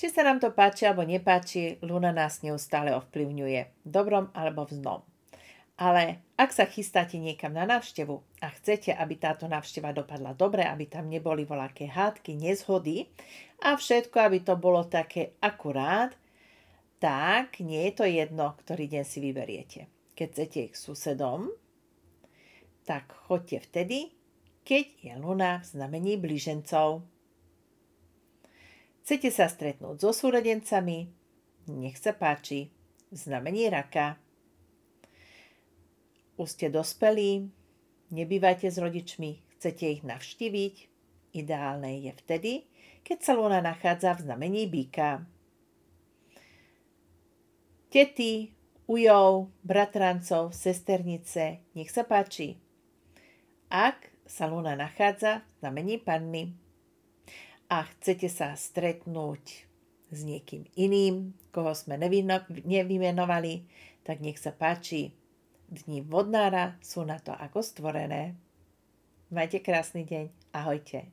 Či sa nám to páči alebo nepáči, Luna nás neustále ovplyvňuje, dobrom alebo v zlom. Ale ak sa chystáte niekam na návštevu a chcete, aby táto návšteva dopadla dobre, aby tam neboli voľaké hádky, nezhody a všetko, aby to bolo také akurát, tak nie je to jedno, ktorý deň si vyberiete. Keď chcete ich susedom, tak choďte vtedy, keď je Luna v znamení blížencov. Chcete sa stretnúť so súrodencami? Nech sa páči, v znamení raka. Už ste dospelí, nebývajte s rodičmi, chcete ich navštíviť? Ideálne je vtedy, keď sa Luna nachádza v znamení býka. Tety, ujov, bratrancov, sesternice, nech sa páči. Ak sa Luna nachádza v znamení panny a chcete sa stretnúť s niekým iným, koho sme nevymenovali, tak nech sa páči. Dni vodnára sú na to ako stvorené. Majte krásny deň. Ahojte.